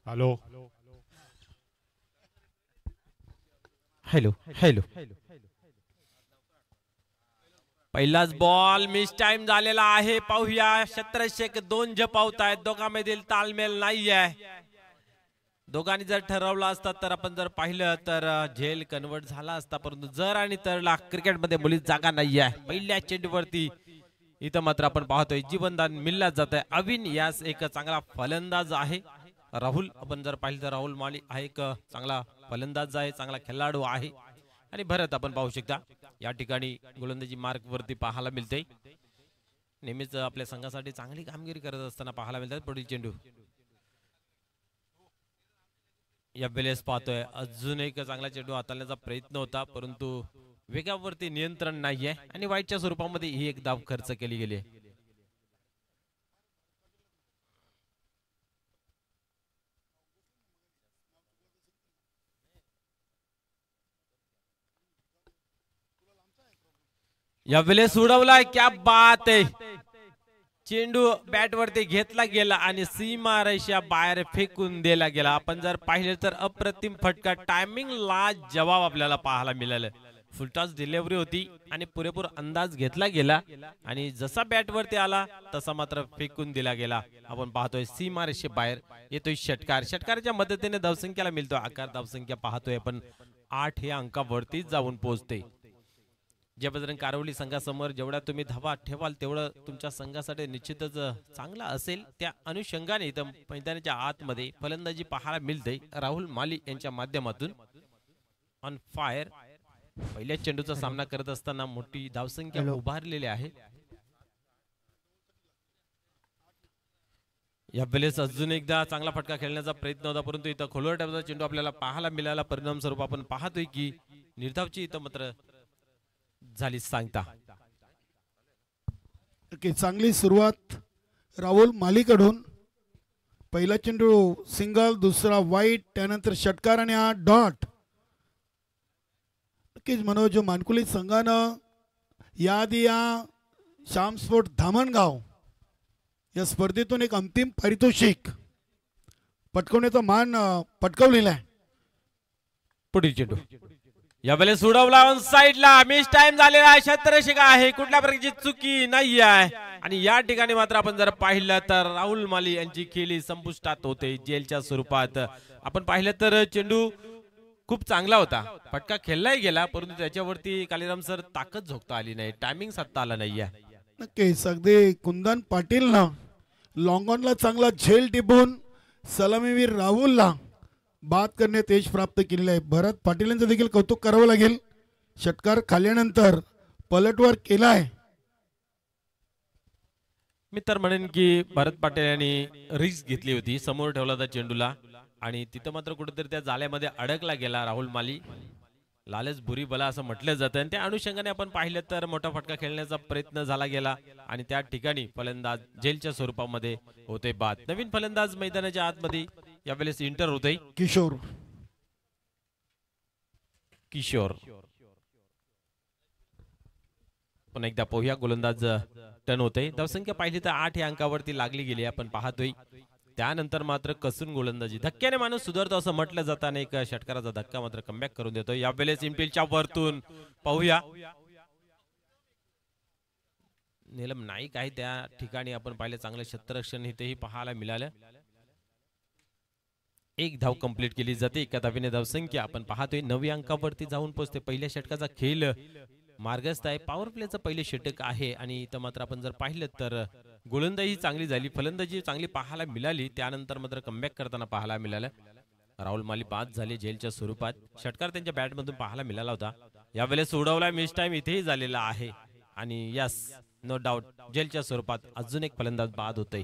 Hello. Hello hello. पहिलाच ball miss time झालेला आहे. पाहूया 1702 झपावत आहेत. दोघांमधील तालमेल नाही आहे. दोघांनी जर ठरवलं असतात तर आपण जर पाहिलं तर झेल कन्वर्ट झाला असता, परंतु जर आणि तरला क्रिकेटमध्ये मुलीच जागा नाही आहे. पहिल्या चेंडूवरती इथं मात्र आपण पाहतोय जीवनदान मिळला जात आहे. अविन यास एक चांगला फलंदाज आहे. राहुल आपण जर पाहिलं तर राहुल माली हा एक चांगला फलंदाज आहे, चांगला खेळाडू आहे. आणि भरत आपण पाहू शकता या ठिकाणी गोलंदाजी मार्क वरती पाहायला मिळते. नेहमीच आपल्या संघासाठी चांगली कामगिरी करत असताना पाहायला मिळतात. पुढील चेंडू या वेळेस पाहतोय अजून एक चांगला चेंडू हाताळण्याचा प्रयत्न होता, परंतु वेगावरती नियंत्रण नाहीये आणि वाईटच्या स्वरूपामध्ये ही एक धाव खर्च केली गेली. या वेळेस उडवलाय, क्या बात आहे. चेंडू बॅट वरती घेतला गेला आणि सीमा रेषा बाहेर फेकून दिला गेला. आपण जर पाहिले तर अप्रतिम फटका, टायमिंग ला जवाब आपल्याला पाहायला मिळाला. फुलटॉस डिलिव्हरी होती आणि पुरेपूर अंदाज घेतला गेला आणि जसा बॅट वरती आला तसा मात्र फेकून दिला गेला. आपण पाहतोय सीमा रेषे बाहेर येतोय षटकार. षटकाराच्या मदतीने धावसंख्याला मिळतो आकार. धावसंख्या पाहतोय आपण 8 या अंकावरती जाऊन पोहोचते. जे बजरंग कारवली संघासमोर जेवढा तुम्ही धावा ठेवाल तेवढं तुमच्या संघासाठी निश्चितच चांगला असेल. त्या अनुषंगाने इथं मैदानाच्या आतमध्ये फलंदाजी पाहायला मिळते राहुल माली यांच्या माध्यमातून. ऑन फायर पहिल्या चेंडूचा सामना करत असताना मोठी धावसंख्या उभारलेली आहे. या वेळेस अजून एकदा चांगला फटका खेळण्याचा प्रयत्न होता, परंतु इथं खोलवर टॅपचा चेंडू आपल्याला पाहायला मिळाला. परिणाम स्वरूप आपण पाहतोय की निर्धावची इथं मात्र झाली सांगता. चांगली सुरुवात राहुल मालीकडून. पहिला चेंडू सिंगल, दुसरा वाईट, त्यानंतर षटकार आणि हा डॉट. नक्कीच मनोज मानकुली संघानं याआधी या श्याम स्पोर्ट धामणगाव या स्पर्धेतून एक अंतिम पारितोषिक पटकवण्याचा मान पटकवलेला आहे. पुढील चेंडू या वेळेस उडवला ऑन साइडला. मिस टाइम झालेला आहे. क्षेत्ररक्षक आहे, कुठल्या प्रकारची चुकी नाही आहे. आणि या ठिकाणी मात्र आपण जर पाहिलं तर राहुल माली यांची खेळी संपुष्टात होते जेलच्या स्वरूपात. आपण पाहिलं तर चेंडू खूप चांगला होता, फटका खेळलाही गेला, परंतु त्याच्यावरती कालीराम सर ताकद झोकता आली नाही, टायमिंग साधता आला नाहीये. नक्कीच अगदी कुंदन पाटील ना लॉंगॉनला चांगला झेल टिपून सलामीवीर राहुलला बाद करण्यात यश प्राप्त केलेले आहे. भरत पाटील यांचं देखील कौतुक करावं लागेल. षटकार खाल्यानंतर पलटवार केलाय. मी तर म्हणेन की भरत पाटील यांनी रिस्क घेतली होती, समोर ठेवला होता चेंडूला आणि तिथं मात्र कुठेतरी त्या जाळ्यामध्ये अडकला गेला राहुल माली. लालच बुरी बला असं म्हटलं जातं आणि त्या अनुषंगाने आपण पाहिलं तर मोठा फटका खेळण्याचा प्रयत्न झाला गेला आणि त्या ठिकाणी फलंदाज जेलच्या स्वरूपामध्ये होते बाद. नवीन फलंदाज मैदानाच्या आतमध्ये यावेळेस इंटर होते किशोर. किशोर पण एकदा पोह्या गोलंदाज टर्न होते. धावसंख्या पाहिली तर 8 या अंकावरती लागली गेली आपण पाहतोय. त्यानंतर मात्र कसून गोलंदाजी, धक्क्याने माणूस सुधारतो असं म्हटलं जाताना एक षटकाराचा धक्का मात्र कमबॅक करून देतो. यावेळेस इम्पिलच्या वरतून पाहूया नीलम नाईक आहे त्या ठिकाणी. आपण पाहिलं चांगलं क्षेत्ररक्षण इथेही पाहायला मिळालं. एक धाव कंप्लीट केली जाते. एका धावेने धावसंख्या आपण पाहतोय 9 अंकावरती जाऊन पोहोचते. पहिल्या षटकाचा खेळ मार्गस्थ आहे. पॉवर प्लेचं पहिले षटक आहे आणि इथं मात्र आपण जर पाहिलं तर गोलंदाजी चांगली झाली, फलंदाजी चांगली पाहायला मिळाली. त्यानंतर मात्र कमबॅक करताना पाहायला मिळालं. राहुल माली बाद झाले जेलच्या स्वरूपात. षटकार त्यांच्या बॅटमधून पाहायला मिळाला होता. यावेळेस उडवला, मिस टाइम इथेही झालेला आहे आणि यस नो डाऊट जेलच्या स्वरूपात अजून एक फलंदाज बाद होतोय.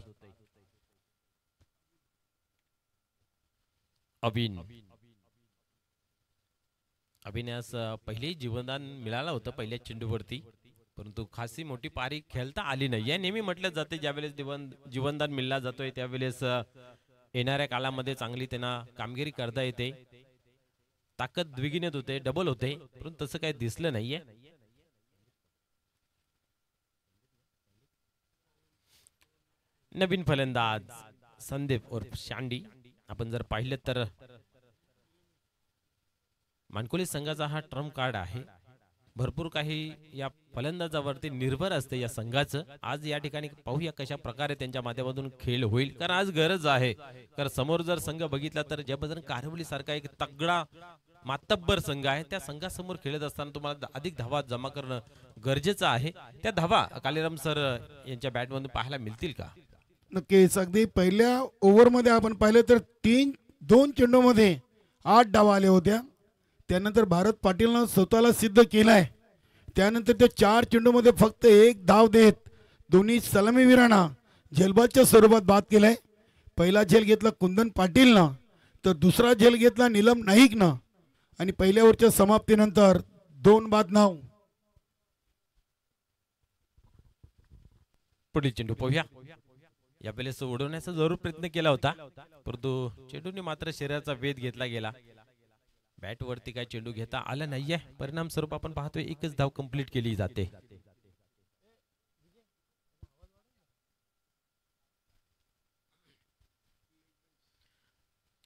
अभिनयास पहिलेही जीवनदान मिळालं होतं पहिल्या चेंडूवरती, परंतु खासी मोठी पारी खेळता आली नाही. या नेहमी म्हटलं जाते ज्यावेळेस जीवनदान मिळला जातोय त्यावेळेस येणाऱ्या काळामध्ये चांगली त्यांना कामगिरी करता येते, ताकद द्विगुणित होते, डबल होते, परंतु तसं काही दिसलं नाहीये. नवीन फलंदाज संदीप उर्फ शांडी आपण जर पाहिलं तर मानकोली संघाचा हा ट्रम्प कार्ड आहे. भरपूर काही या फलंदाजावरती निर्भर असते या संघाचं. आज या ठिकाणी पाहूया कशा प्रकारे त्यांच्या माध्यमातून खेळ होईल, कारण आज गरज आहे. कारण समोर जर संघ बघितला तर जयबजरंग कारिवली सारखा एक तगडा मातब्बर संघ आहे. त्या संघासमोर खेळत असताना तुम्हाला अधिक धावा जमा करणं गरजेचं आहे. त्या धावा कालीराम सर यांच्या बॅटमधून पाहायला मिळतील का? नक्कीच. अगदी पहिल्या ओव्हरमध्ये आपण पाहिलं तर 2 चेंडूमध्ये 8 धावा आल्या होत्या. त्यानंतर भारत पाटीलनं स्वतःला सिद्ध केलाय. त्यानंतर त्या 4 चेंडूमध्ये फक्त 1 धाव देत दोन्ही सलामीवीरांना झेलबादच्या स्वरूपात बाद केलाय. पहिला झेल घेतला कुंदन पाटीलनं, तर दुसरा झेल घेतला नीलम नाईकनं. आणि पहिल्या ओव्हरच्या समाप्तीनंतर 2 बाद नाव. पुढील चेंडू पाहूया. यावेळेस उडवण्याचा जरूर प्रयत्न केला होता, परंतु चेंडूने मात्र शरीराचा वेध घेतला गेला. बॅट वरती काय चेंडू घेता आला नाहीये. परिणाम स्वरूप आपण पाहतोय एकच धाव कंप्लीट केली जाते.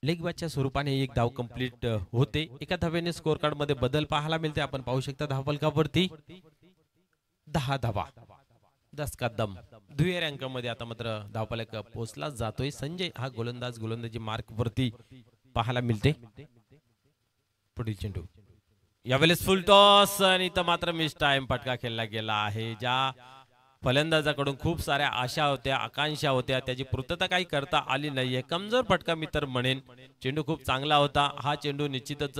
लेग बॅटच्या स्वरूपाने 1 धाव कंप्लीट होते. एका धावेने स्कोर कार्ड मध्ये बदल पाहायला मिळते. आपण पाहू शकता धावफलकावरती 10 धावा, 10 का दम. दुहेरी अंकामध्ये आता मात्र धावफलक पोहोचला जातोय. संजय हा गोलंदाजी मार्क वरती पाहायला मिळते. पुढील चेंडू यावेळेस फुल टॉस आणि इथं मात्र मिस टाइम फटका खेळला गेला आहे. ज्या फलंदाजाकडून खूप साऱ्या आशा होत्या, आकांक्षा होत्या, त्याची पूर्तता काही करता आली नाहीये. कमजोर फटका मी तर म्हणेन. चेंडू खूप चांगला होता. हा चेंडू निश्चितच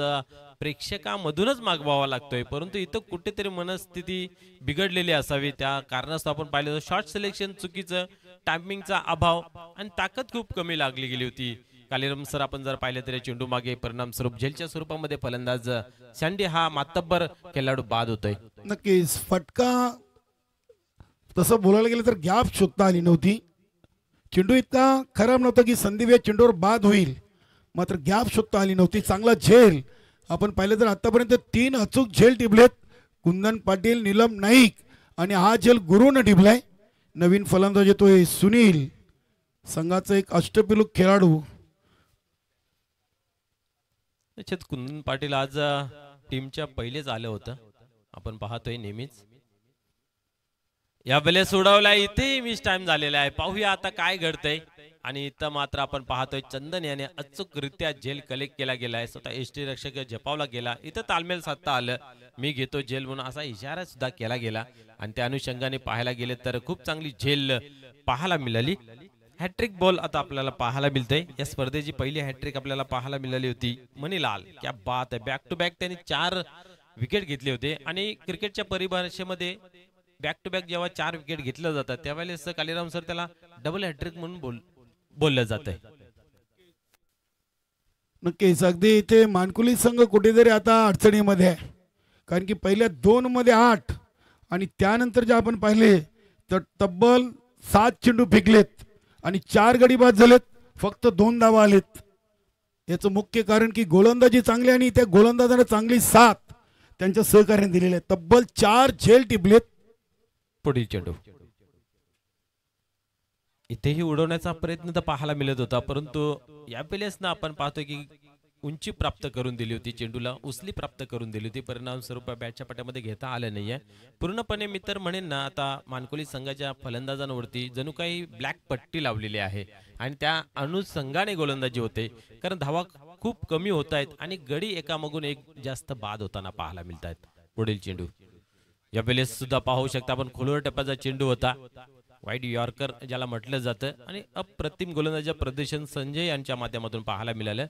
प्रेक्षकामधूनच मागवावा लागतोय, परंतु इथं कुठेतरी मनस्थिती बिघडलेली असावी. त्या कारणास्तव आपण पाहिलं शॉर्ट सिलेक्शन चुकीचं, टायमिंगचा अभाव आणि ताकद खूप कमी लागली गेली होती. कालीराम सर आपण जर पाहिलं तरी चेंडू मागे परिणाम स्वरूप झेलच्या स्वरूपामध्ये फलंदाज सँडी हा मातब्बर खेळाडू बाद होतोय. नक्कीच. फटका तसं बोलायला गेलं तर गॅप शोधता आली नव्हती. चेंडू इतका खराब नव्हता की संदीप या चेंडूवर बाद होईल, मात्र गॅप शोधता आली नव्हती. चांगला झेल आपण पाहिलं तर आतापर्यंत 3 अचूक झेल टिपलेत. कुंदन पाटील, नीलम नाईक आणि हा झेल गुरुनं टिपलाय. नवीन फलंदाज येतोय सुनील, संघाचा एक अष्टपैलू खेळाडू. कुंदन पाटील आज टीमच्या पहिलेच आलं होतं. आपण पाहतोय नेहमीच. यावेळेस सोडवला, इथे मिस टाइम झालेला आहे. पाहूया आता काय घडतंय. आणि इथं मात्र आपण पाहतोय चंदन याने अचूकरित्या झेल कलेक्ट केला गेलाय. स्वतः एसटी रक्षक झेपावला गेला. इथं तालमेल साधता आलं. मी घेतो झेल म्हणून असा इशारा सुद्धा केला गेला. आणि त्या अनुषंगाने पाहायला गेले तर खूप चांगली झेल पाहायला मिळाली. हॅट्रिक बॉल आता आपल्याला पाहायला मिळते. या स्पर्धेची पहिली हॅट्रिक आपल्याला पाहायला मिळाली होती मनीलाल. क्या बात आहे. बॅक टू बॅक त्यांनी 4 विकेट घेतले होते. आणि क्रिकेटच्या परिभाषेमध्ये बॅक टू बॅक जेव्हा 4 विकेट घेतलं जातात त्यावेळेस कालीराम सर त्याला डबल हॅट्रिक म्हणून बोललं जात आहे. नक्कीच. अगदी इथे मानकुली संघ कुठेतरी आता अडचणीमध्ये आहे, कारण की पहिल्या 2 मध्ये 8 आणि त्यानंतर जे आपण पाहिले तर तब्बल 7 चेंडू फेकलेत आणि 4 गडी बाद झालेत. फक्त 2 धावा आलेत. याचं मुख्य कारण की गोलंदाजी चांगली आणि त्या गोलंदाजाने चांगली साथ त्यांच्या सहकार्याने दिलेली आहे. तब्बल 4 झेल टिपलेत. पुढील चेंडू इथेही उडवण्याचा प्रयत्न तर पाहायला मिळत होता, परंतु यावेळेस ना आपण पाहतोय की उंची प्राप्त करून दिली होती, चेंडूला उचली प्राप्त करून दिली होती. परिणाम स्वरूप बॅटच्या पट्ट्यामध्ये घेता आलं नाहीये पूर्णपणे. मी तर म्हणेन ना आता मानकोली संघाच्या फलंदाजांवरती जणू काही ब्लॅक पट्टी लावलेली आहे आणि त्या अनुषंगाने गोलंदाजी होते, कारण धावा खूप कमी होत आहेत आणि गडी एकामागून एक जास्त बाद होताना पाहायला मिळत आहेत. पुढील चेंडू यावेळेस सुद्धा पाहू शकता आपण खोलवर टप्प्याचा चेंडू होता. वाईड यॉर्कर ज्याला म्हटलं जातं आणि अप्रतिम गोलंदाजीचे प्रदर्शन संजय यांच्या माध्यमातून पाहायला मिळालं.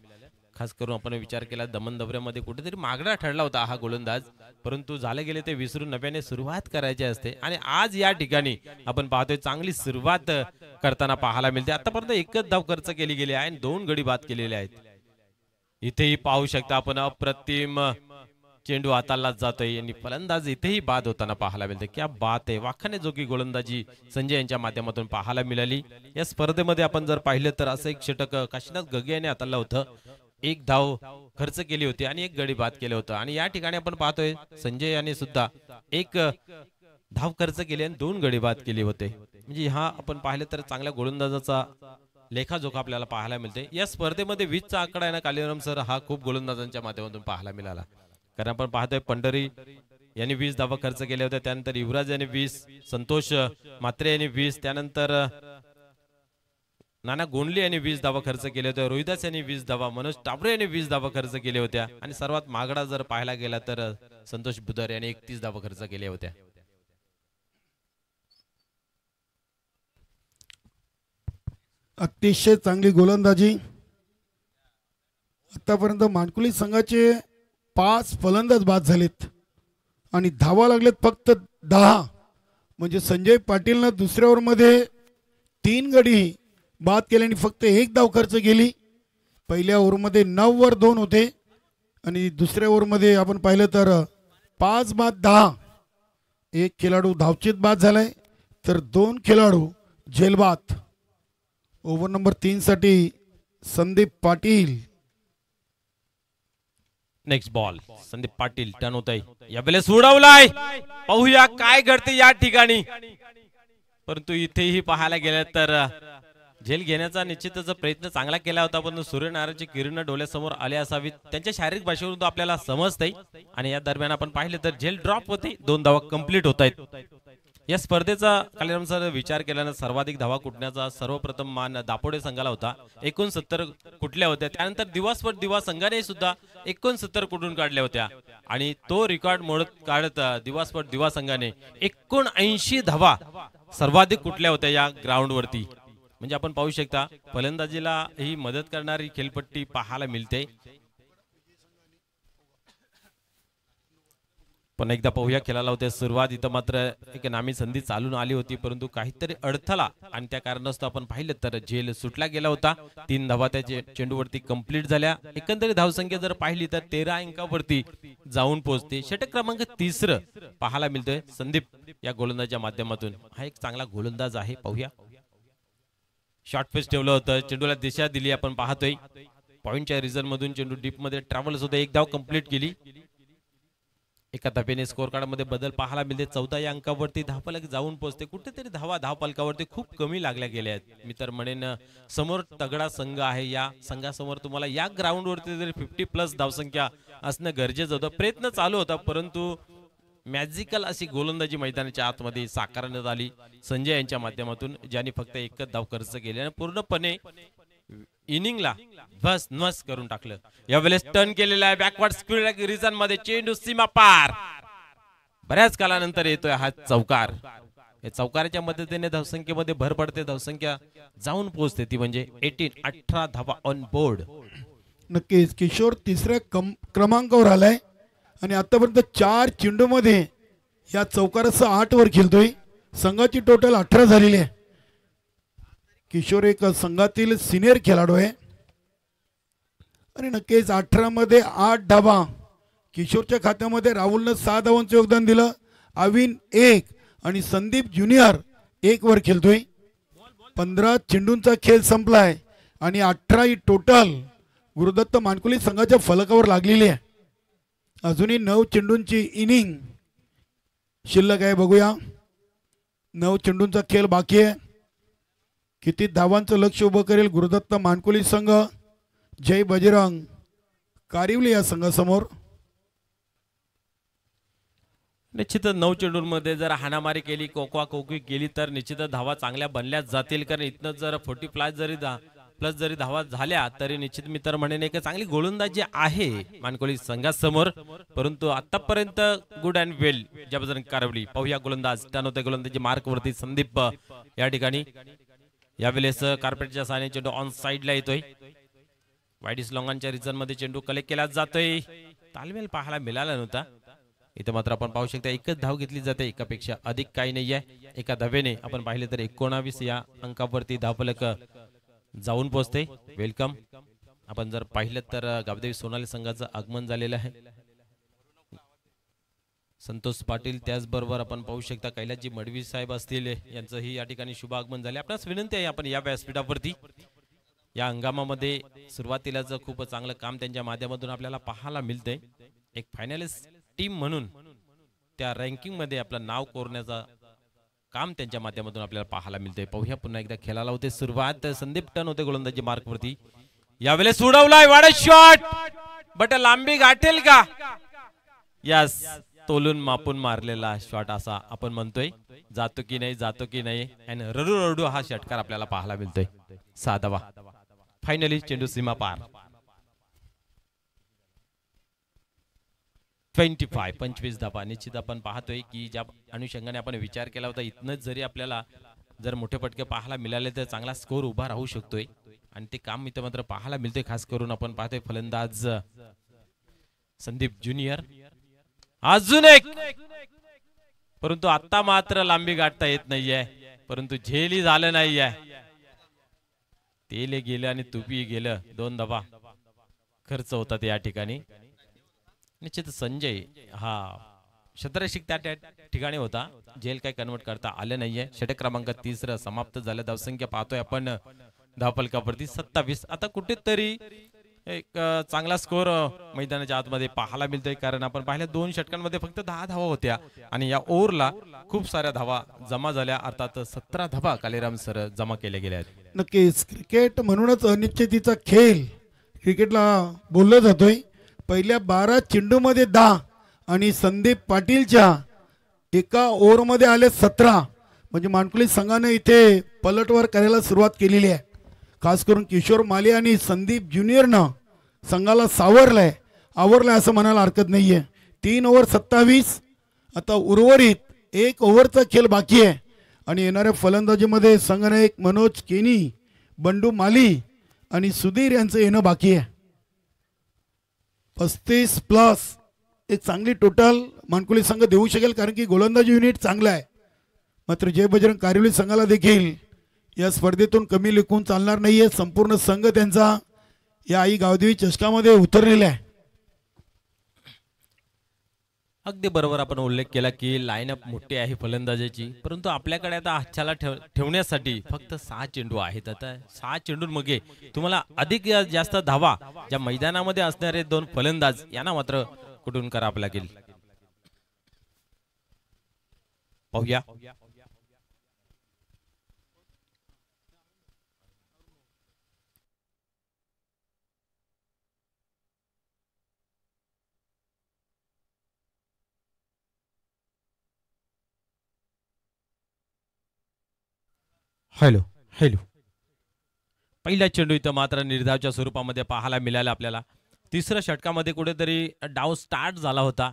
खास करून आपण विचार केला दमन दौऱ्यामध्ये कुठेतरी मागणा ठरला होता हा गोलंदाज, परंतु झाले गेले ते विसरून नव्याने सुरुवात करायची असते आणि आज या ठिकाणी आपण पाहतोय चांगली सुरुवात करताना पाहायला मिळते. आतापर्यंत एकच धाव खर्च केली गेली आहे आणि 2 गडी बाद केलेले आहेत. इथेही पाहू शकता आपण अप्रतिम चेंडू हाताला जातोय आणि फलंदाज इथेही बाद होताना पाहायला मिळते. क्या बात आहे. वाखाने जोगी गोलंदाजी संजय यांच्या माध्यमातून पाहायला मिळाली. या स्पर्धेमध्ये आपण जर पाहिलं तर असं एक षटक काशीनाथ गगे याने हाताळलं होतं. 1 धाव खर्च केली होती आणि 1 गडी बाद केलं होतं. आणि या ठिकाणी आपण पाहतोय संजय याने सुद्धा 1 धाव खर्च केली आणि 2 गडी बाद केले होते. म्हणजे हा आपण पाहिलं तर चांगल्या गोलंदाजाचा लेखाजोखा आपल्याला पाहायला मिळते. या स्पर्धेमध्ये 20चा आकडा आहे ना कालीराम सर, हा खूप गोलंदाजांच्या माध्यमातून पाहायला मिळाला. कारण आपण पाहतोय पंढरी यांनी 20 धावा खर्च केल्या होत्या, त्यानंतर युवराज यांनी 20, संतोष म्हात्रे यांनी 20, त्यानंतर नाना गोंडले यांनी 20 धावा खर्च केल्या होत्या, रोहिदास यांनी 20 धावा, मनोज टाबरे यांनी 20 धावा खर्च केल्या होत्या आणि सर्वात महागडा जर पाहायला गेला तर संतोष बुधर यांनी 31 धावा खर्च केल्या होत्या. अतिशय चांगली गोलंदाजी. आतापर्यंत मानकुली संघाचे 5 फलंदाज बाद झालेत आणि धावा लागलेत फक्त 10. म्हणजे संजय पाटीलनं दुसऱ्या ओव्हरमध्ये 3 गडी बाद केल्याने फक्त 1 धाव खर्च केली. पहिल्या ओव्हरमध्ये 9 वर 2 होते आणि दुसऱ्या ओव्हरमध्ये आपण पाहिलं तर 5 बाद 10. 1 खेळाडू धावचीत बाद झालाय तर 2 खेळाडू झेलबाद. ओव्हर नंबर 3 साठी Sandeep Patil. Next ball Sandeep Patil turn होत आहे. यावेळेस उडवलाय, पाहूया काय घडते या ठिकाणी. परंतु इथेही पाहायला गेलं तर झेल घेण्याचा निश्चितच प्रयत्न चांगला केला होता, पण सूर्यनारायणची किरण डोळ्यासमोर आले असावीत, त्यांच्या शारीरिक भाषेवरून आपल्याला समजते. आणि या दरम्यान आपण पाहिले तर झेल ड्रॉप होते, 2 धावा कंप्लीट होत आहेत. या स्पर्धेचा कालीराम सर विचार केल्यानं सर्वाधिक धावा कुटण्याचा सर्वप्रथम मान दापोडे संघाला होता, 69 कुटल्या होत्या. त्यानंतर दिवा संघाने सुद्धा 69 कुटून काढल्या होत्या आणि तो रेकॉर्ड मोडत काढत दिवा संघाने 79 धावा सर्वाधिक कुटल्या होत्या या ग्राउंड वरती. म्हणजे आपण पाहू शकता फलंदाजीला ही मदत करणारी खेळपट्टी पाहायला मिळते. पण एकदा पाहूया खेळाला होत्या सुरुवात. इथं मात्र एक नामी संधी चालून आली होती, परंतु काहीतरी अडथळा आणि त्या कारणास्तव आपण पाहिलं तर झेल सुटला गेला होता. 3 धावा त्या चेंडूवरती कंप्लीट झाल्या. एकंदरीत धावसंख्या जर पाहिली तर 13 अंकावरती जाऊन पोहोचते. षटक क्रमांक 3 पाहायला मिळतोय संदीप या गोलंदाजाच्या माध्यमातून. हा एक चांगला गोलंदाज आहे. पाहूया शॉर्ट फेस ठेवलं होतं, चेंडूला दिशा दिली. आपण पाहतोय पॉइंटच्या रिझन मधून चेंडू डीप मध्ये ट्रॅव्हल्स होते. 1 धाव कंप्लीट केली. एका धाब्याने स्कोर कार्ड मध्ये बदल पाहायला मिळते. 14 या अंकावरती धावफलक जाऊन पोहोचते. कुठेतरी धावा धावफलकावरती खूप कमी लागल्या गेल्या आहेत. मी तर म्हणेन समोर तगडा संघ आहे. या संघासमोर तुम्हाला या ग्राउंड वरती जरी 50+ धावसंख्या असणं गरजेचं होतं. प्रयत्न चालू होता, परंतु मॅजिकल अशी गोलंदाजी मैदानाच्या आतमध्ये साकारण्यात आली संजय यांच्या माध्यमातून, ज्यांनी फक्त 1च धाव खर्च केली आणि पूर्णपणे इनिंगला बस नस करून टाकलं. यावेळेस टर्न केलेला आहे बॅकवर्ड स्क्वेअर रिजन मध्ये, चेंडू सीमा पार. बऱ्याच कालानंतर येतोय हा चौकार. या चौकाराच्या मदतीने धावसंख्येमध्ये भर पडते. धावसंख्या जाऊन पोहोचते ती म्हणजे 18 धावा ऑन बोर्ड. नक्कीच किशोर 3ऱ्या क्रमांकावर आलाय आणि आतापर्यंत 4 चेंडूमध्ये या चौकारासह 8 वर खेळतोय. संघाची टोटल 18 झालेली आहे. किशोर एक संघातील सिनियर खेळाडू आहे आणि नक्कीच 18 मध्ये 8 धावा. किशोरच्या खात्यामध्ये राहुलनं 6 धावांचं योगदान दिलं. अविन 1 आणि संदीप ज्युनियर 1 वर खेळतोय. 15 चेंडूंचा खेळ संपलाय आणि 18 ही टोटल गुरुदत्त मानकुली संघाच्या फलकावर लागलेली आहे. अजूनही 9 चेंडूंची इनिंग शिल्लक आहे. बघूया 9 चेंडूंचा खेळ बाकी आहे. किती धावांचं लक्ष उभं करेल गुरुदत्त मानकुली संघ. जय बजरंग कारिवली या संघासमोर. निश्चितच 9 चेंडूंमध्ये जर हाणामारी केली, कोकवी केली तर निश्चितच धावा चांगल्या बनल्या जातील. कारण इथनं जर 40+ जरी धावा झाल्या तरी निश्चित मी तर म्हणेन एक चांगली गोलंदाजी आहे मानकुली संघासमोर. परंतु आतापर्यंत गुड अँड वेल जय बजरंग कारिवली. पाहूया गोलंदाज टर्न होते. गोलंदाजी मार्क वरती संदीप या ठिकाणी. यावेळेस कार्पेटच्या साने चेंडू ऑन साइडला येतोय. वाईडिस लॉंगांच्या रिजन मध्ये चेंडू कलेक्ट केला जातोय. तालमेल पाहायला मिळाला नव्हता. इथे मात्र आपण पाहू शकता 1च धाव घेतली जाते. एकापेक्षा अधिक काही नाहीये. एका धावेने आपण पाहिले तर 19 या अंकावरती धावफलक जाऊन पोहोचते. वेलकम. आपण जर पाहिलं तर गावदेवी सोनाली संघाचं आगमन झालेलं आहे. संतोष पाटील त्याचबरोबर आपण पाहू शकता कैलासजी मडवी साहेब असतील, यांचंही या ठिकाणी शुभ आगमन झाले. आपल्यास विनंती आहे आपण या व्यासपीठावरती या हंगामामध्ये सुरुवातीलाच खूप चांगलं काम त्यांच्या माध्यमातून आपल्याला पाहायला मिळतंय. एक फायनलिस्ट टीम म्हणून त्या रँकिंग मध्ये आपलं नाव कोरण्याचा काम त्यांच्या माध्यमातून आपल्याला पाहायला मिळतंय. पाहूया पुन्हा एकदा खेळाला होते सुरुवात. संदीप टन होते गोलंदाजी मार्क वरती. यावेळेस उडवलाय वाडा शॉट, बट लांबी गाठेल का? यस, तोलून मापून मारलेला शॉट असा आपण म्हणतोय. जातो की नाही, जातो की नाही, आणि रडू रडू हा षटकार आपल्याला पाहायला मिळतोय. 6 धावा. फायनली चेंडू सीमा पार. 25 धावा. निश्चित आपण पाहतोय की ज्या अनुषंगाने आपण विचार केला होता, इथनच जरी आपल्याला जर मोठे फटके पाहायला मिळाले तर चांगला स्कोर उभा राहू शकतोय, आणि ते काम इथं मात्र पाहायला मिळतंय. खास करून आपण पाहतोय फलंदाज संदीप ज्युनियर अजून एक, परंतु आता मात्र लांबी गाठता येत नाहीये, परंतु झेली झालं नाहीये. तेल गेलं आणि तुपी गेलं. 2 धावा खर्च होतात या ठिकाणी. निश्चित संजय हा शतरक्षक त्या ठिकाणी होता. जेल काय कन्वर्ट करता आलं नाहीये. षटक क्रमांक 3 समाप्त झालं. धावसंख्या पाहतोय आपण धावफलकावरती 27. आता कुठेतरी एक चांगला स्कोर मैदानाच्या आतमध्ये पाहायला मिळतोय, कारण आपण पाहिल्या 2 षटकांमध्ये फक्त 10 धावा होत्या आणि या ओव्हरला खूप साऱ्या धावा जमा झाल्या. अर्थात 17 धावा कालीराम सर जमा केल्या गेल्या आहेत. नक्कीच क्रिकेट म्हणूनच अनिश्चितीचा खेळ क्रिकेटला बोललं जातोय. पहिल्या 12 चेंडूमध्ये 10 आणि संदीप पाटीलच्या एका ओव्हरमध्ये आले 17. म्हणजे मानकुली संघाने इथे पलटवार करायला सुरुवात केलेली आहे. खास करून किशोर माली आणि संदीप ज्युनियरनं संघाला सावरलंय, आवरलंय असं म्हणायला हरकत नाहीये. 3 ओव्हर 27. आता उर्वरित 1 ओव्हरचा खेळ बाकी आहे आणि येणाऱ्या फलंदाजीमध्ये संघनायक मनोज केनी, बंडू माली आणि सुधीर यांचं येणं बाकी आहे. 35+ एक चांगली टोटल मानकुली संघ देऊ शकेल, कारण की गोलंदाजी युनिट चांगलं आहे. मात्र जय बजरंग कारिवली संघाला देखील या स्पर्धेतून कमी लेखून चालणार नाहीये. संपूर्ण संघ त्यांचा या आई गावदेवी चषकामध्ये उतरलेला आहे. अगदी बरोबर आपण उल्लेख केला की लाईनअप मोठी आहे फलंदाजाची, परंतु आपल्याकडे आता हातच्याला ठेवण्यासाठी फक्त 6 चेंडू आहेत. आता 6 चेंडूंमध्ये तुम्हाला अधिक जास्त धावा ज्या मैदानामध्ये असणारे 2 फलंदाज यांना मात्र कुठून करावं लागेल. पाहूया. Hello hello. पहिला चेंडू इथं मात्र निर्धावच्या स्वरूपामध्ये पाहायला मिळाला आपल्याला. 3ऱ्या षटकामध्ये कुठेतरी डाव स्टार्ट झाला होता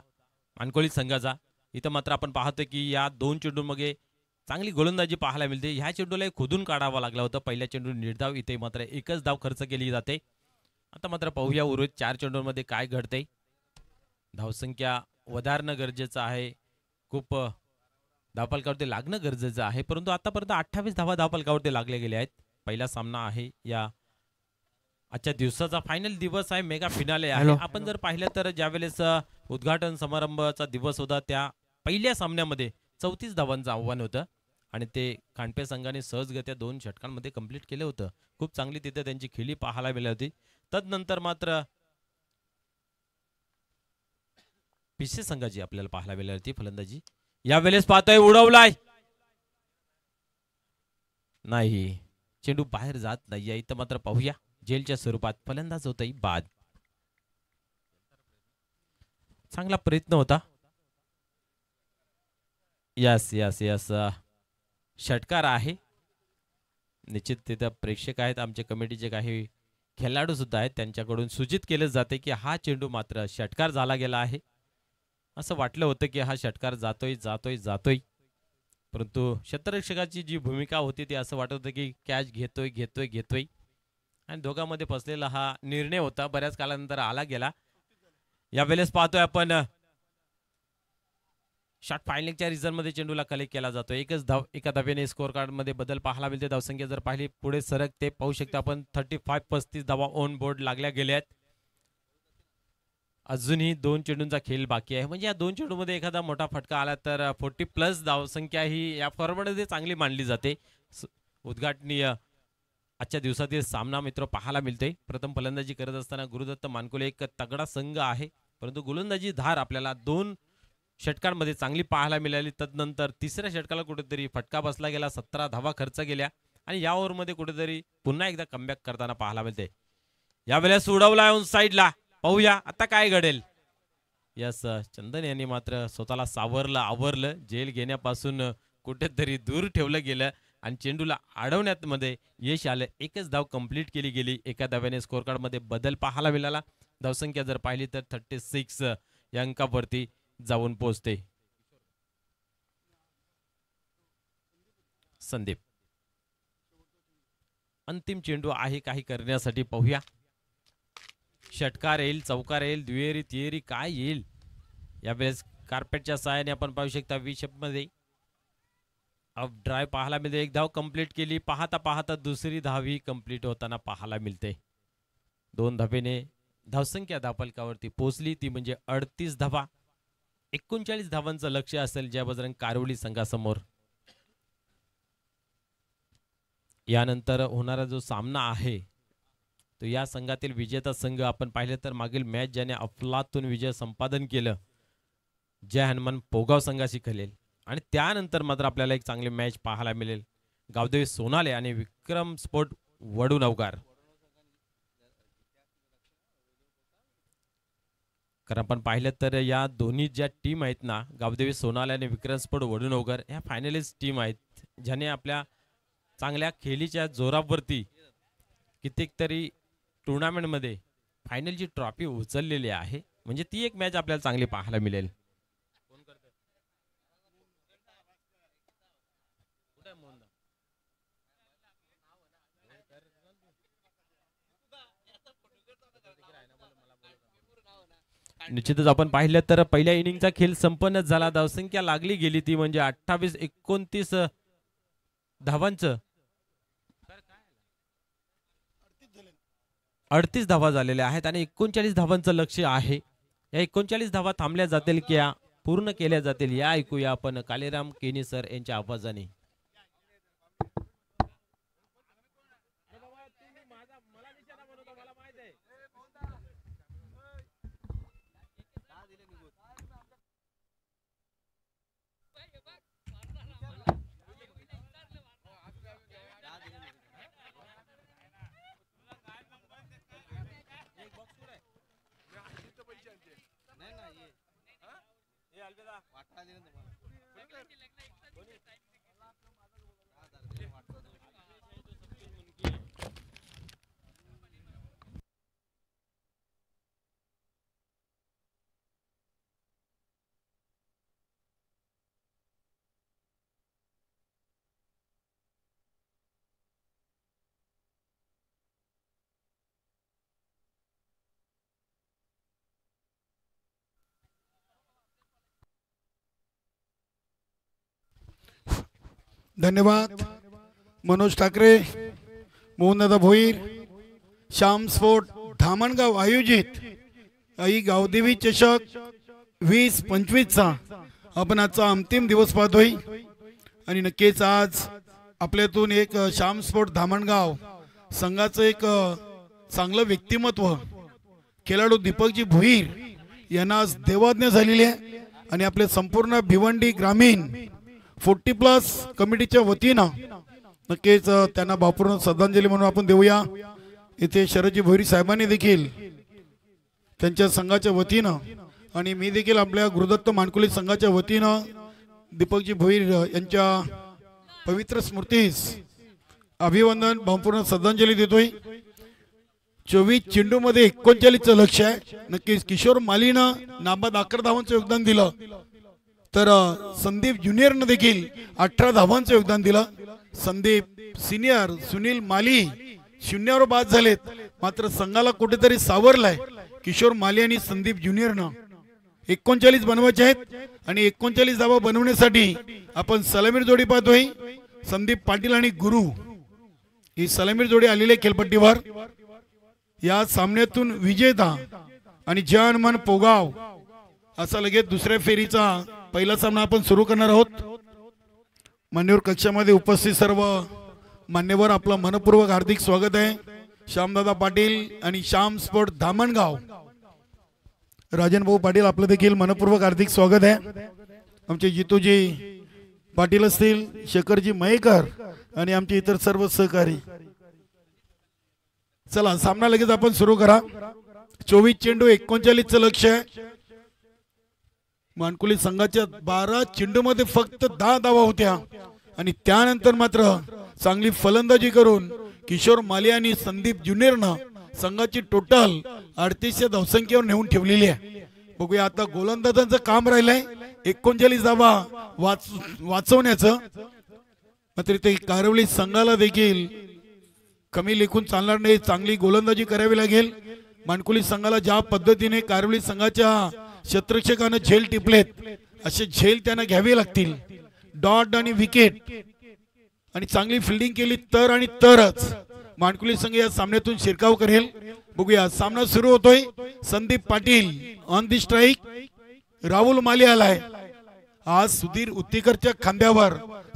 मानकोळी संघाचा. इथं मात्र आपण पाहतोय की या 2 चेंडूंमध्ये चांगली गोलंदाजी पाहायला मिळते. ह्या चेंडूला खोदून काढावा लागला होता. पहिल्या चेंडू निर्धाव, इथे मात्र एकच धाव खर्च केली जाते. आता मात्र पाहूया उर्वरित 4 चेंडूंमध्ये काय घडते. धावसंख्या वधारणं गरजेचं आहे, खूप धावफलकावरती लागणं गरजेचं आहे, परंतु आतापर्यंत 28 धावा धावफलकावरती लागले गेले आहेत. पहिला सामना आहे या आजच्या दिवसाचा, फायनल दिवस आहे, मेगा फिनाले आहे. आपण जर पाहिलं तर ज्यावेळेस उद्घाटन समारंभाचा दिवस होता त्या पहिल्या सामन्यामध्ये 34 धावांचं आव्हान होतं आणि ते कानपे संघाने सहजगत्या 2 षटकांमध्ये कंप्लीट केलं होतं. खूप चांगली तिथे त्यांची खेळी पाहायला मिळाली होती. तदनंतर मात्र पिसे संघाची आपल्याला पाहायला मिळाली होती फलंदाजी. यावेळेस पाहतोय उडवलाय, नाही, चेंडू बाहेर जात नाहीये. इथं मात्र पाहूया जेलच्या स्वरूपात फलंदाज होतोय बाद. चांगला प्रयत्न होता. यस यस यस, षटकार आहे. निश्चित तिथं प्रेक्षक आहेत, आमच्या कमिटीचे काही खेळाडू सुद्धा आहेत, त्यांच्याकडून सूचित केलं जाते की हा चेंडू मात्र षटकार झाला गेला आहे. असं वाटलं होतं की हा षटकार जातोय जातोय जातोय, परंतु क्षेत्ररक्षकाची जी भूमिका होती ती असं वाटत होतं की कॅच घेतोय घेतोय घेतोय, आणि दोघांमध्ये फसलेला हा निर्णय होता. बऱ्याच कालानंतर आला गेला. यावेळेस पाहतोय आपण शॉट फायनलच्या रिझल्ट मध्ये चेंडूला कलेक्ट केला जातो. एकच धाव, एका धावेने स्कोर कार्ड मध्ये बदल पाहायला मिळते. धावसंख्या जर पाहिली पुढे सरकते, पाहू शकता आपण 35 धावा ऑन बोर्ड लागल्या गेल्या आहेत. अजूनही 2 चेंडूंचा खेळ बाकी आहे. म्हणजे या 2 चेंडूमध्ये एखादा मोठा फटका आला तर 40+ धावसंख्या ही या फॉर्मॅटमध्ये चांगली मानली जाते. उद्घाटनीय आजच्या दिवसातील सामना मित्र पाहायला मिळते. प्रथम फलंदाजी करत असताना गुरुदत्त मानकुले एक तगडा संघ आहे, परंतु गोलंदाजी धार आपल्याला 2 षटकांमध्ये चांगली पाहायला मिळाली. तदनंतर तिसऱ्या षटकाला कुठेतरी फटका बसला गेला, 17 धावा खर्च गेल्या आणि या ओव्हरमध्ये कुठेतरी पुन्हा एकदा कमबॅक करताना पाहायला मिळते. यावेळेस उडवला येऊन साईडला, पाहूया आता काय घडेल. यस, चंदन यांनी मात्र स्वतःला सावरलं, आवरलं. जेल घेण्यापासून कुठेतरी दूर ठेवलं गेलं आणि चेंडूला अडवण्यात मध्ये यश आलं. एकच धाव कंप्लीट केली गेली. एका धाव्याने स्कोर कार्ड मध्ये बदल पाहायला मिळाला. धावसंख्या जर पाहिली तर 36 या अंकावरती जाऊन पोहोचते. संदीप, अंतिम चेंडू आहे काही करण्यासाठी, पाहूया. षटकार येईल, चौकार येईल, दुहेरी तिहेरी काय येईल. यावेळेस कार्पेटच्या सहाय्याने आपण पाहू शकता विशेप मध्ये अप ड्राईव्ह पाहायला मिळते. एक धाव कंप्लीट केली. पाहता पाहता दुसरी धावी कंप्लीट होताना पाहायला मिळते. 2 धावेने धावसंख्या धावफलकावरती पोहोचली, ती म्हणजे 38 धावा. 39 धावांचं लक्ष असेल जय बजरंग कारोली संघासमोर. यानंतर होणारा जो सामना आहे तो या संघातील विजेता संघ आपण पाहिले तर मागील मॅच ज्याने अफलातून विजय संपादन केलं जय हनुमान पोगाव संघाशी खेळेल. आणि त्यानंतर मात्र आपल्याला एक चांगली मॅच पाहायला मिळेल गावदेवी सोनाले आणि विक्रम स्पोर्ट वडूनवकार. कारण आपण पाहिलं तर या दोन्ही ज्या टीम आहेत ना, गावदेवी सोनाले आणि विक्रम स्पोर्ट वडूनवकार, ह्या फायनलिस्ट टीम आहेत ज्याने आपल्या चांगल्या खेळीच्या जोरावरती कित्येक तरी टुर्नामेंटमध्ये फायनलची ट्रॉफी उचललेली आहे. म्हणजे ती एक मॅच आपल्याला चांगली पाहायला मिळेल. निश्चितच आपण पाहिलं तर पहिल्या इनिंगचा खेळ संपन्न झाला. धावसंख्या लागली गेली ती म्हणजे 28-29 धावांचं 38 धावा झालेल्या आहेत आणि 39 धावांचं लक्ष आहे. या 39 धावा थांबल्या जातील की पूर्ण केल्या जातील या ऐकूया आपण कालेराम केनी सर यांच्या आवाजाने. धन्यवाद मनोज ठाकरे, मोहनदादा भोईर. श्याम स्पोर्ट धामणगाव आयोजित आई गावदेवी चषक 20-25चा आपण आजचा अंतिम दिवस पाहतोय आणि नक्कीच आज आपल्यातून एक श्याम स्पोर्ट धामणगाव संघाचं एक चांगलं व्यक्तिमत्व खेळाडू दीपकजी भोईर यांना आज देवाज्ञा झालेली आहे आणि आपले संपूर्ण भिवंडी ग्रामीण 40+ कमिटीच्या वतीनं नक्कीच त्यांना भावपूर्ण श्रद्धांजली म्हणून आपण देऊया. इथे शरदजी भोईर साहेबांनी देखील त्यांच्या संघाच्या वतीनं आणि मी देखील आपल्या गुरुदत्त मानकुली संघाच्या वतीनं दीपकजी भोईर यांच्या पवित्र स्मृतीस अभिवंदन भावपूर्ण श्रद्धांजली देतोय. 24 चेंडूमध्ये 39चं लक्ष आहे. नक्कीच किशोर मालीनं नाबाद 11 धावांचं योगदान दिलं तर संदीप ज्युनियरनं देखील 18 धावांचं योगदान दिलं. संदीप सिनियर सुनील माली 0वर बाद झालेत, मात्र संघाला कुठेतरी सावरलाय किशोर माली आणि संदीप ज्युनियरनं. 39 बनवायचे आहेत आणि 39 धावा बनवण्यासाठी आपण सलामीर जोडी पाहतोय. संदीप पाटील आणि गुरु ही सलामीर जोडी आलेली खेळपट्टीवर. या सामन्यातून विजेता आणि जय हनुमान पोगाव असा लगेच दुसऱ्या फेरीचा पहिला सामना आपण सुरू करणार आहोत. मान्यवर कक्षामध्ये उपस्थित सर्व मान्यवर आपलं मनपूर्वक हार्दिक स्वागत आहे. श्यामदादा पाटील आणि श्याम स्पोर्ट धामणगाव राजन भाऊ पाटील आपलं देखील मनपूर्वक हार्दिक स्वागत आहे. आमचे जितूजी पाटील असतील, शेखरजी मयेकर आणि आमचे इतर सर्व सहकारी. चला सामना लगेच आपण सुरू करा. 24 चेंडू 39चं लक्ष आहे. मानकुली संघाच्या 12 चेंडूमध्ये फक्त 10 धावा होत्या आणि त्यानंतर मात्र चांगली फलंदाजी करून किशोर माली आणि संदीप ज्युनियरनं संघाची टोटल 38 धावसंख्येवर नेऊन ठेवलेली आहे. बघूया आता गोलंदाजांचं काम राहिलंय 39 धावा वाचवण्याचं. मात्र ते कारिवली संघाला देखील कमी लेखून चालणार नाही, चांगली गोलंदाजी करावी लागेल. मानकुली संघाला ज्या पद्धतीने कारिवली संघाच्या क्षेत्ररक्षकानं झेल टिपलेत असे झेल त्यांना घ्यावे लागतील. डॉट आणि विकेट आणि चांगली फिल्डिंग केली तर आणि तरच मानकुली संघ या सामन्यातून शिरकाव करेल. बघूया सामना सुरू होतोय. Sandeep Patil on the strike. Rahul Mali आलाय. आज सुधीर उत्तीकरच्या खांद्यावर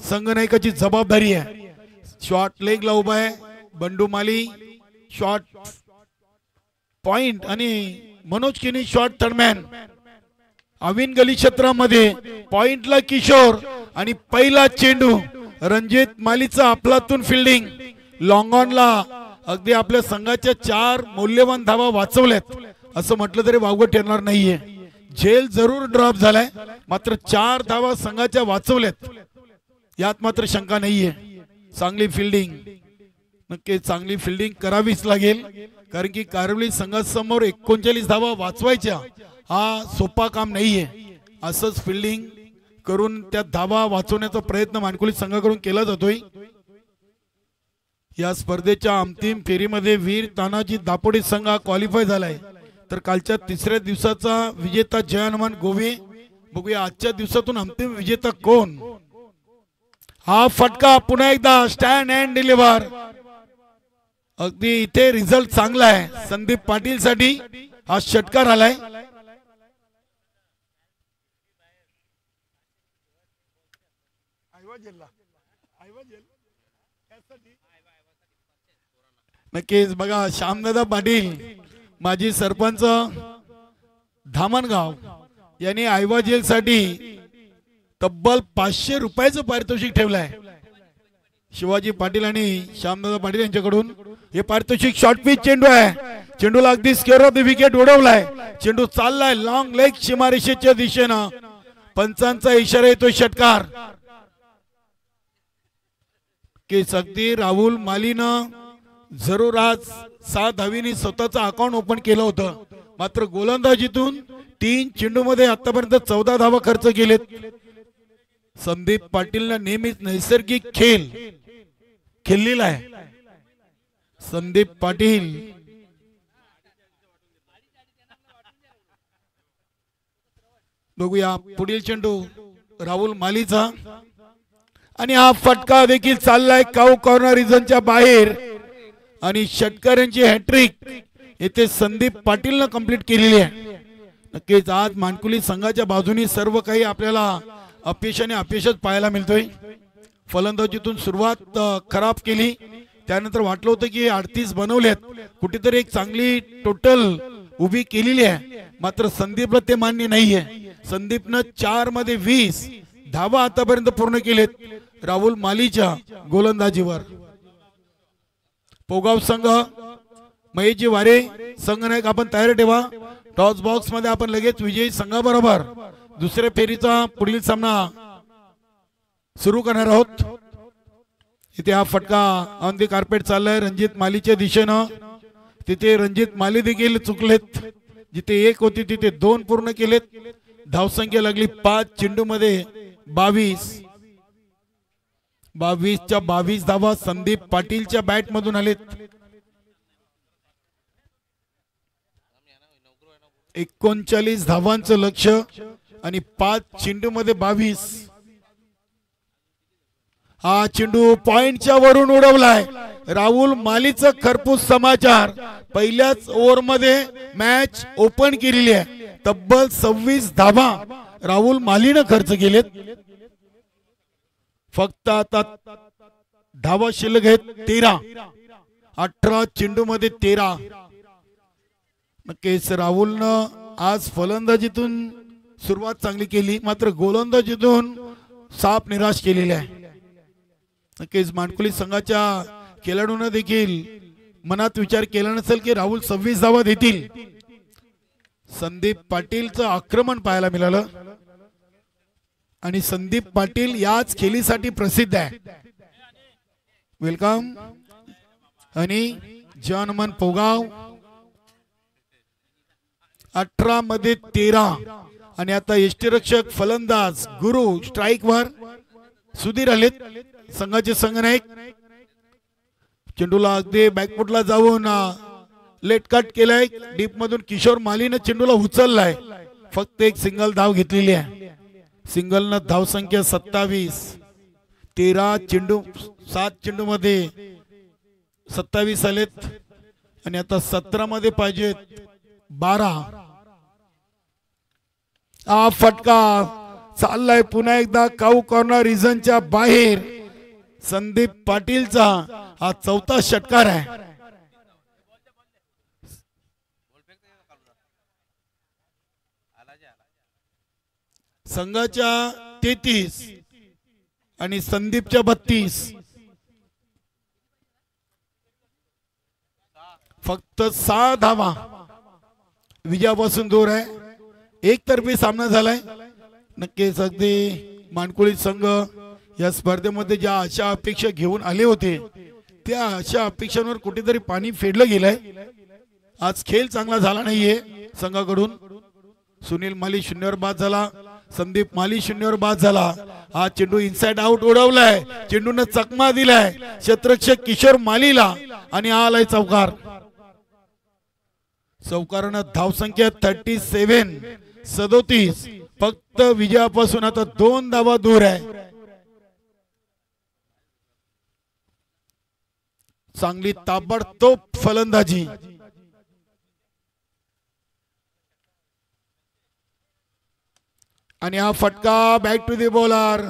संघनायकाची जबाबदारी आहे. शॉट लेगला उभा आहे बंडू माली. शॉट पॉइंट आणि मनोज किनी शॉट थर्डमॅन. अविन गली क्षेत्रामध्ये पॉइंटला किशोर आणि पहिला चेंडू रणजित मालीचा आपलातून फिल्डिंग. लॉंग ऑनला अगदी आपल्या संघाच्या 4 मौल्यवान धावा वाचवल्यात असं म्हटलं तरी वावगं ठरणार नाहीये. झेल जरूर ड्रॉप झालाय मात्र 4 धावा संघाच्या वाचवल्यात यात मात्र शंका नाहीये. चांगली फिल्डिंग, नक्की चांगली फिल्डिंग करावीच लागेल कारण की कारिवली संघासमोर 39 धावा वाचवायच्या हा सोपा काम नाहीये. असंच फिल्डिंग करून त्या धावा वाचवण्याचा प्रयत्न मानकुली संघाकडून केला जातोय. या स्पर्धेच्या अंतिम फेरीमध्ये वीर तानाजी दापोडी संघ क्वालिफाय झालाय. तर कालच्या 3ऱ्या दिवसाचा विजेता जय हनुमान गोवे. बघूया आजच्या दिवसातून अंतिम विजेता कोण. हा फटका पुन्हा एकदा स्टँड अँड डिलिव्हर. अगदी इथे रिझल्ट चांगला आहे संदीप पाटील साठी. हा षटकार आलाय. नक्कीच बघा श्यामदादा पाटील माजी सरपंच धामणगाव यांनी आयवा जेल साठी तब्बल 500 रुपयाचं पारितोषिक ठेवलंय. शिवाजी पाटील आणि श्यामदादा पाटील यांच्याकडून हे पारितोषिक. शॉर्ट पिच चेंडू आहे. चेंडूला अगदी स्क्वेअर ऑफ द विकेट उडवलाय. चेंडू चाललाय लॉंग लेग सीमारेषेच्या दिशेनं. पंचांचा इशारा येतोय षटकार. की अगदी राहुल मालीनं जरूर आज 7 धावींनी स्वतःचं अकाउंट ओपन केलं होतं मात्र गोलंदाजीतून 3 चेंडूमध्ये आतापर्यंत 14 धावा खर्च केलेत. संदीप पाटीलनं नेहमीच नैसर्गिक खेळ खेळलेला आहे. संदीप पाटील बघूया पुढील चेंडू राहुल मालीचा आणि हा फटका देखील चाललाय काऊ कॉर्नर रिजनच्या बाहेर आणि षटकारांची हॅट्रिक येथे संदीप पाटीलनं कंप्लीट केलेली आहे. नक्कीच आज मानकुली संघाच्या बाजूने सर्व काही आपल्याला अपयश आणि अपयशच पाहायला मिळतोय. फलंदाजीतून सुरुवात खराब केली, त्यानंतर वाटलं होतं की 38 बनवलेत, कुठेतरी एक चांगली टोटल उभी केलेली आहे मात्र संदीपला ते मान्य नाहीये. संदीपनं 4 मध्ये 20 धावा आतापर्यंत पूर्ण केलेत राहुल मालीच्या गोलंदाजीवर. पोगाव संघ महेशजी वारे संघनायक आपण तयार ठेवा. टॉस बॉक्स मध्ये आपण लगेच विजयी संघाबरोबर दुसऱ्या फेरीचा पुढील सामना सुरू करणार आहोत. इथे हा फटका ऑन दी कार्पेट चाललाय रणजित मालीच्या दिशेनं. तिथे रणजित माली देखील चुकलेत. जिथे 1 होती तिथे 2 पूर्ण केलेत. धावसंख्या लागली 5 चेंडू मध्ये 22. 22च्या 22 धावा संदीप पाटीलच्या बॅट मधून आलेत. 39 धावांचं लक्ष आणि 5 चेंडू मध्ये 22. हा चेंडू पॉइंटच्या वरून उडवलाय. राहुल मालीचं खरपूस समाचार. पहिल्याच ओव्हर मध्ये मॅच ओपन केलेली आहे. तब्बल 26 धावा राहुल मालीनं खर्च केलेत. फक्त आता धावा शिल्लक आहेत 13. 18 चेंडू मध्ये 13. नक्कीच राहुलनं आज फलंदाजीतून सुरुवात चांगली केली, मात्र गोलंदाजीतून साप निराश केलेले आहे. नक्कीच मानकुली संघाच्या खेळाडूंना देखील मनात विचार केला नसेल की राहुल 26 धावा देतील. संदीप पाटीलचं आक्रमण पाहायला मिळालं आणि संदीप पाटील याच खेळीसाठी प्रसिद्ध आहे. वेलकम आणि जनमन पोगाव 18 मध्ये 13 आणि आता यष्टीरक्षक फलंदाज गुरु स्ट्राइक वर. सुधीर आलेत संघाचे संघनायक. चेंडूला अगदी बॅकफुटला जाऊन लेट कट केलाय. डीप मधून किशोर मालीनं चेंडूला उचललाय. फक्त एक सिंगल धाव घेतलेली आहे. सिंगल न धाव संख्या 27. 13 चेंडू 7 चेंडू मध्ये 27 आलेत आणि आता 17 मध्ये पाहिजेत 12. हा फटका चाललाय पुन्हा एकदा काऊ कॉर्नर रिझनच्या बाहेर. संदीप पाटीलचा हा 4था षटकार आहे. संघाच्या 33 आणि संदीपच्या 32. फक्त 6 धावा विजयापासून दूर आहे. एकतर्फी सामना झालाय. नक्कीच अगदी मानकुळी संघ या स्पर्धेमध्ये ज्या आशा अपेक्षा घेऊन आले होते त्या आशा अपेक्षांवर कुठेतरी पाणी फेडलं गेलंय. आज खेळ चांगला झाला नाहीये संघाकडून. सुनील माली 0 वर बाद झाला. संदीप माली 0 वर बाद झाला. हा चेंडू इनसाइड आउट उडवलाय. चेंडूने चकमा दिलाय क्षेत्ररक्षक किशोर मालीला आणि आलाय चौकार. चौकारानं धावसंख्या 37. फक्त विजयापासून आता 2 धावा दूर आहे. चांगली ताबडतोब फलंदाजी आणि हा फटका बॅक टू द बॉलर.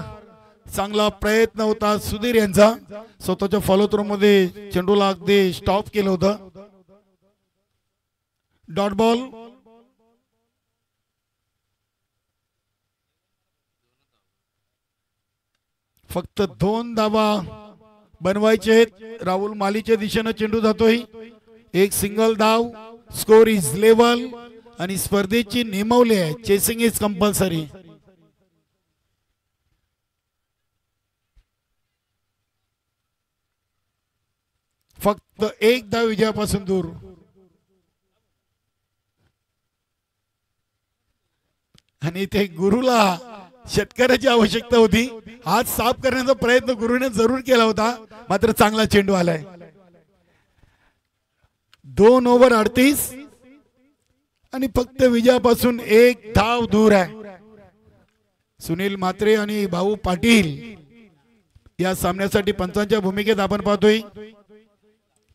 चांगला प्रयत्न होता सुधीर यांचा. स्वतःच्या फॉलो थ्रो मध्ये चेंडूला अगदी स्टॉप केलं होतं. Dot ball. फक्त 2 धावा बनवायचे आहेत. राहुल मालीच्या दिशेने चेंडू जातोय. एक सिंगल धाव. स्कोर इज लेवल आणि स्पर्धेची नियमावली आहे चेसिंग इज कंपल्सरी. फक्त 1 धाव विजयापासून दूर. आणि ते गुरुला षटकाराची आवश्यकता होती. हात साफ करण्याचा प्रयत्न गुरुने जरूर केला होता, मात्र चांगला चेंडू आलाय. 2 ओव्हर 38 आणि फक्त विजयापासून 1 धाव दूर आहे. सुनील म्हात्रे आणि भाऊ पाटील या सामन्यासाठी पंचांच्या भूमिकेत आपण पाहतोय.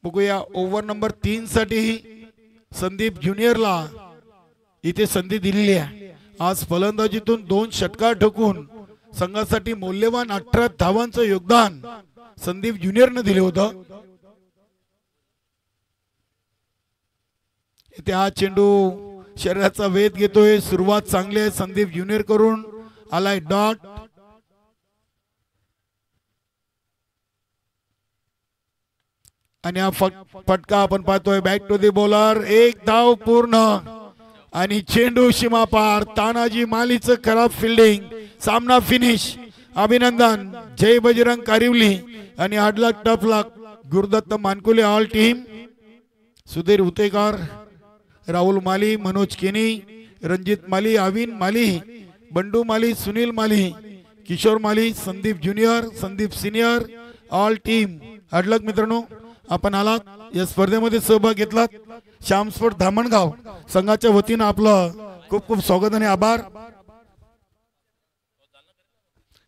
बघूया ओव्हर नंबर 3 साठी संदीप ज्युनियरला इथे संधी दिलेली आहे. आज फलंदाजीतून 2 षटकार ठोकून संघासाठी मौल्यवान 18 धावांचं योगदान संदीप ज्युनियरने दिले होतं. इथे हा चेंडू शरीराचा वेध घेतोय. सुरुवात चांगली आहे संदीप ज्युनियर करून. आलाय डॉट. आणि हा फटका आपण पाहतोय बॅक टू द बॉलर. 1 धाव पूर्ण आणि चेंडू सीमा पार. तानाजी मालीचं खराब फिल्डिंग. सामना फिनिश. अभिनंदन जय बजरंग कारिवली आणि hard luck tough luck Gurudatt Mankule all team. Sudhir Utekar, Rahul Mali, Manoj Keni, Ranjit Mali, Avin Mali, Bandu Mali, Sunil Mali, Kishor Mali, Sandeep junior, Sandeep senior all team. Hard luck मित्रांनो, आपण आलात या स्पर्धेमध्ये सहभाग घेतलात. श्याम स्पोर्ट धामणगाव संघाच्या वतीनं आपलं खूप खूप स्वागत आणि आभार.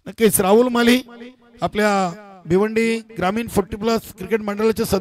नक्कीच राहुल माली आपल्या भिवंडी ग्रामीण 40+ क्रिकेट मंडळाचे